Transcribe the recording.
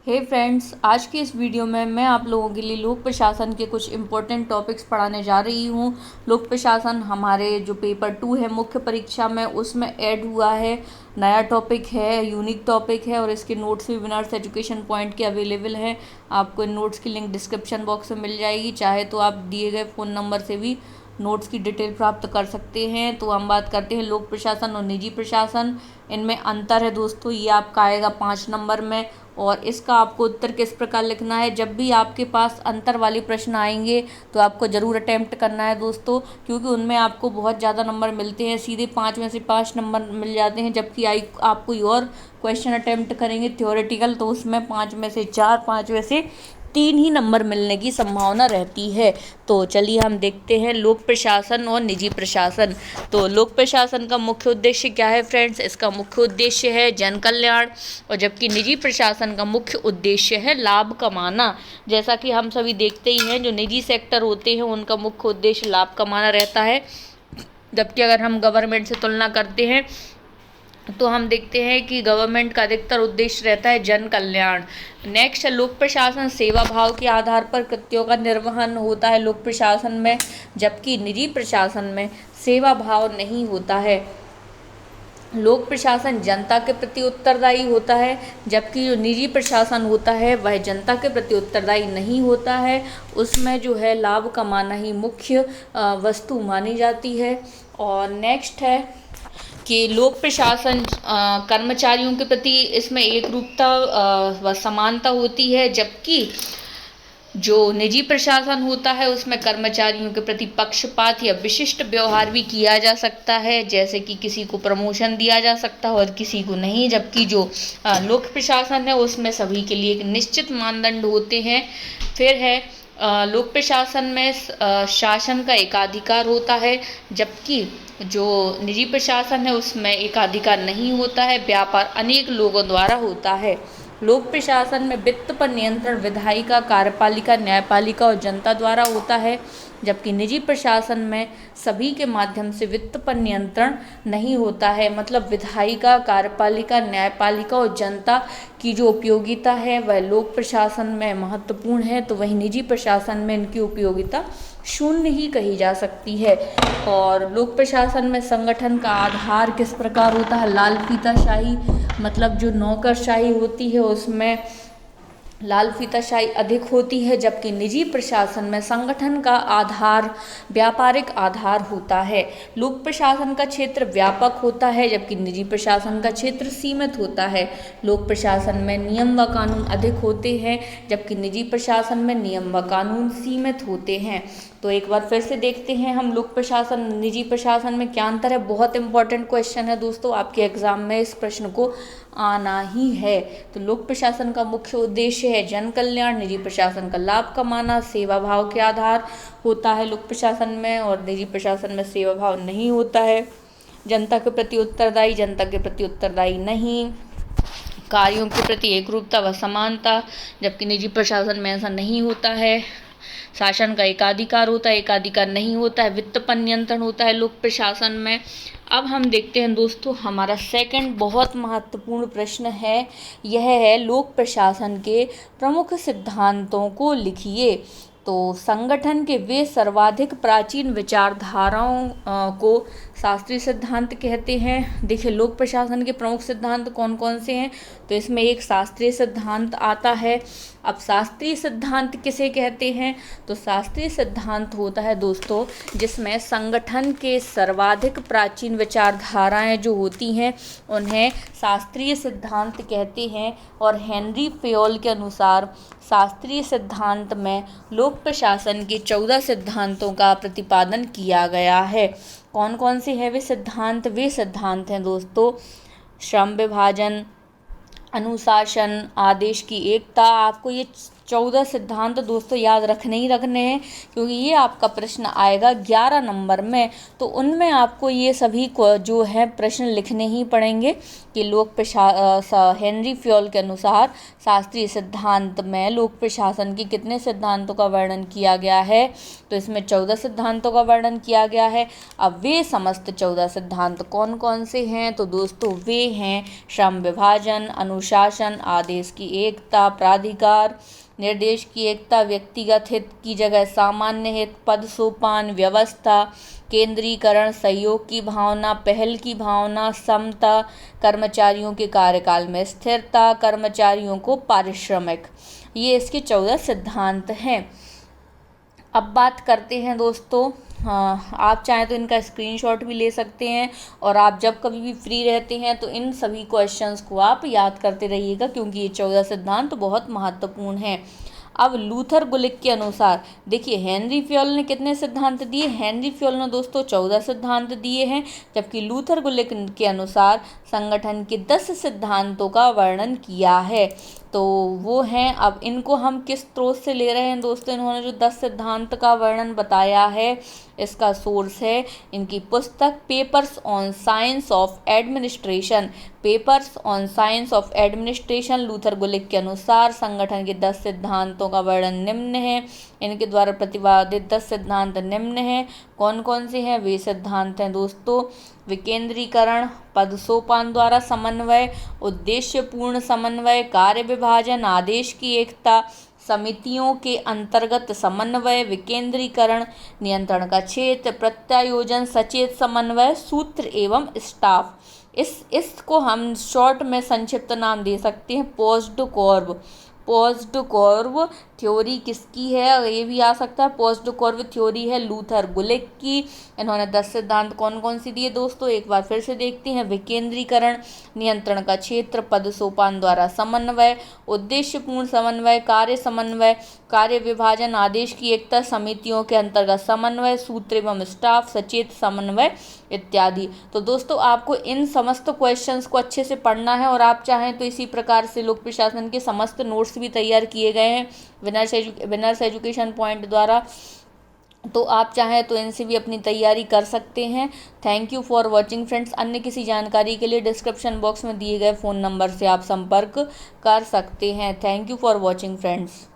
हे friends, आज की इस वीडियो में मैं आप लोगों के लिए लोक प्रशासन के कुछ इम्पोर्टेंट टॉपिक्स पढ़ाने जा रही हूँ। लोक प्रशासन हमारे जो पेपर 2 है मुख्य परीक्षा में, उसमें ऐड हुआ है। नया टॉपिक है, यूनिक टॉपिक है और इसके नोट्स भी विनर्स एजुकेशन पॉइंट के अवेलेबल हैं। आपको इन नोट्स की लिंक डिस्क्रिप्शन बॉक्स में मिल जाएगी। चाहे तो आप दिए गए फ़ोन नंबर से भी नोट्स की डिटेल प्राप्त कर सकते हैं। तो हम बात करते हैं लोक प्रशासन और निजी प्रशासन। इनमें अंतर है दोस्तों, ये आपका आएगा 5 नंबर में। और इसका आपको उत्तर किस प्रकार लिखना है, जब भी आपके पास अंतर वाले प्रश्न आएंगे तो आपको ज़रूर अटेम्प्ट करना है दोस्तों, क्योंकि उनमें आपको बहुत ज़्यादा नंबर मिलते हैं। सीधे 5 में से 5 नंबर मिल जाते हैं। जबकि आप कोई और क्वेश्चन अटेम्प्ट करेंगे थ्योरेटिकल, तो उसमें 5 में से 4, 5 में से 3 ही नंबर मिलने की संभावना रहती है। तो चलिए हम देखते हैं लोक प्रशासन और निजी प्रशासन। तो लोक प्रशासन का मुख्य उद्देश्य क्या है फ्रेंड्स? इसका मुख्य उद्देश्य है जन कल्याण, और जबकि निजी प्रशासन का मुख्य उद्देश्य है लाभ कमाना। जैसा कि हम सभी देखते ही हैं, जो निजी सेक्टर होते हैं उनका मुख्य उद्देश्य लाभ कमाना रहता है। जबकि अगर हम गवर्नमेंट से तुलना करते हैं तो हम देखते हैं कि गवर्नमेंट का अधिकतर उद्देश्य रहता है जन कल्याण। नेक्स्ट है लोक प्रशासन सेवा भाव के आधार पर कृत्यों का निर्वहन होता है लोक प्रशासन में, जबकि निजी प्रशासन में सेवा भाव नहीं होता है। लोक प्रशासन जनता के प्रति उत्तरदायी होता है, जबकि जो निजी प्रशासन होता है वह जनता के प्रति उत्तरदायी नहीं होता है। उसमें जो है लाभ कमाना ही मुख्य वस्तु मानी जाती है। और नेक्स्ट है कि लोक प्रशासन कर्मचारियों के प्रति इसमें एक रूपता व समानता होती है, जबकि जो निजी प्रशासन होता है उसमें कर्मचारियों के प्रति पक्षपात या विशिष्ट व्यवहार भी किया जा सकता है। जैसे कि किसी को प्रमोशन दिया जा सकता है और किसी को नहीं। जबकि जो लोक प्रशासन है उसमें सभी के लिए एक निश्चित मानदंड होते हैं। फिर है लोक प्रशासन में शासन का एकाधिकार होता है, जबकि जो निजी प्रशासन है उसमें एकाधिकार नहीं होता है, व्यापार अनेक लोगों द्वारा होता है। लोक प्रशासन में वित्त पर नियंत्रण विधायिका, कार्यपालिका, न्यायपालिका और जनता द्वारा होता है, जबकि निजी प्रशासन में सभी के माध्यम से वित्त पर नियंत्रण नहीं होता है। मतलब विधायिका, कार्यपालिका, न्यायपालिका और जनता की जो उपयोगिता है वह लोक प्रशासन में महत्वपूर्ण है, तो वहीं निजी प्रशासन में इनकी उपयोगिता शून्य ही कही जा सकती है। और लोक प्रशासन में संगठन का आधार किस प्रकार होता है? लाल फीताशाही, मतलब जो नौकरशाही होती है उसमें लाल फीताशाही अधिक होती है, जबकि निजी प्रशासन में संगठन का आधार व्यापारिक आधार होता है। लोक प्रशासन का क्षेत्र व्यापक होता है, जबकि निजी प्रशासन का क्षेत्र सीमित होता है। लोक प्रशासन में नियम व कानून अधिक होते हैं, जबकि निजी प्रशासन में नियम व कानून सीमित होते हैं। तो एक बार फिर से देखते हैं हम लोक प्रशासन निजी प्रशासन में क्या अंतर है। बहुत इंपॉर्टेंट क्वेश्चन है दोस्तों, आपके एग्जाम में इस प्रश्न को आना ही है। तो लोक प्रशासन का मुख्य उद्देश्य है जन कल्याण, निजी प्रशासन का लाभ कमाना, सेवा भाव के आधार होता है लोक प्रशासन में, और निजी प्रशासन में सेवा भाव नहीं होता है। जनता के प्रति उत्तरदायी, जनता के प्रति उत्तरदायी नहीं। कार्यों के प्रति एकरूपता व समानता, जबकि निजी प्रशासन में ऐसा नहीं होता है। शासन का एकाधिकार होता है, एकाधिकार नहीं होता है। वित्त पर नियंत्रण होता है लोक प्रशासन में। अब हम देखते हैं दोस्तों, हमारा सेकंड बहुत महत्वपूर्ण प्रश्न है, यह है लोक प्रशासन के प्रमुख सिद्धांतों को लिखिए। तो संगठन के वे सर्वाधिक प्राचीन विचारधाराओं को शास्त्रीय सिद्धांत कहते हैं। देखिए लोक प्रशासन के प्रमुख सिद्धांत कौन कौन से हैं, तो इसमें एक शास्त्रीय सिद्धांत आता है। अब शास्त्रीय सिद्धांत किसे कहते हैं? तो शास्त्रीय सिद्धांत होता है दोस्तों जिसमें संगठन के सर्वाधिक प्राचीन विचारधाराएं जो होती हैं उन्हें शास्त्रीय सिद्धांत कहते हैं। और हेनरी फेयोल के अनुसार शास्त्रीय सिद्धांत में लोक प्रशासन के 14 सिद्धांतों का प्रतिपादन किया गया है। कौन कौन से हैं वे सिद्धांत? वे सिद्धांत हैं दोस्तों श्रम विभाजन, अनुशासन, आदेश की एकता। आपको ये 14 सिद्धांत दोस्तों याद रखने ही रखने हैं, क्योंकि ये आपका प्रश्न आएगा 11 नंबर में। तो उनमें आपको ये सभी को जो है प्रश्न लिखने ही पड़ेंगे कि हेनरी फ्योल के अनुसार शास्त्रीय सिद्धांत में लोक प्रशासन के कितने सिद्धांतों का वर्णन किया गया है। तो इसमें 14 सिद्धांतों का वर्णन किया गया है। अब वे समस्त 14 सिद्धांत कौन कौन से हैं, तो दोस्तों वे हैं श्रम विभाजन, अनुशासन, आदेश की एकता, प्राधिकार, निर्देश की एकता, व्यक्तिगत हित की जगह सामान्य हित, पद सोपान, व्यवस्था, केंद्रीकरण, सहयोग की भावना, पहल की भावना, समता, कर्मचारियों के कार्यकाल में स्थिरता, कर्मचारियों को पारिश्रमिक। ये इसके 14 सिद्धांत हैं। अब बात करते हैं दोस्तों, आप चाहें तो इनका स्क्रीनशॉट भी ले सकते हैं, और आप जब कभी भी फ्री रहते हैं तो इन सभी क्वेश्चंस को आप याद करते रहिएगा, क्योंकि ये 14 सिद्धांत बहुत महत्वपूर्ण हैं। अब लूथर गुलिक के अनुसार देखिए हेनरी फ्योल ने कितने सिद्धांत दिए। हेनरी फ्योल ने दोस्तों 14 सिद्धांत दिए हैं, जबकि लूथर गुलिक के अनुसार संगठन के 10 सिद्धांतों का वर्णन किया है। तो वो हैं, अब इनको हम किस स्रोत से ले रहे हैं दोस्तों, इन्होंने जो 10 सिद्धांत का वर्णन बताया है इसका सोर्स है इनकी पुस्तक papers on science of administration. Papers on science of administration. Luther Gulick के अनुसार संगठन के 10 सिद्धांतों का वर्णन निम्न है। इनके द्वारा प्रतिपादित 10 सिद्धांत निम्न हैं। कौन कौन से हैं? वे सिद्धांत हैं दोस्तों विकेंद्रीकरण, पद सोपान द्वारा समन्वय, उद्देश्यपूर्ण समन्वय, कार्य विभाजन, आदेश की एकता, समितियों के अंतर्गत समन्वय, विकेंद्रीकरण, नियंत्रण का क्षेत्र, प्रत्यायोजन, सचेत समन्वय, सूत्र एवं स्टाफ। इसको हम शॉर्ट में संक्षिप्त नाम दे सकते हैं पोस्टकॉर्ब। पोस्टकॉर्ब थ्योरी किसकी है? ये भी आ सकता है। पोस्टकॉर्ब थ्योरी है लूथर गुलिक की। इन्होंने 10 सिद्धांत कौन कौन से दिए दोस्तों, एक बार फिर से देखते हैं। विकेंद्रीकरण, नियंत्रण का क्षेत्र, पद सोपान द्वारा समन्वय, उद्देश्यपूर्ण समन्वय, कार्य समन्वय, कार्य विभाजन, आदेश की एकता, समितियों के अंतर्गत समन्वय, सूत्र एवं स्टाफ, सचेत समन्वय इत्यादि। तो दोस्तों आपको इन समस्त क्वेश्चंस को अच्छे से पढ़ना है, और आप चाहें तो इसी प्रकार से लोक प्रशासन के समस्त नोट्स भी तैयार किए गए हैं विनर्स एजुकेशन पॉइंट द्वारा। तो आप चाहें तो इनसे भी अपनी तैयारी कर सकते हैं। Thank you for watching friends. अन्य किसी जानकारी के लिए डिस्क्रिप्शन बॉक्स में दिए गए फ़ोन नंबर से आप संपर्क कर सकते हैं। Thank you for watching friends.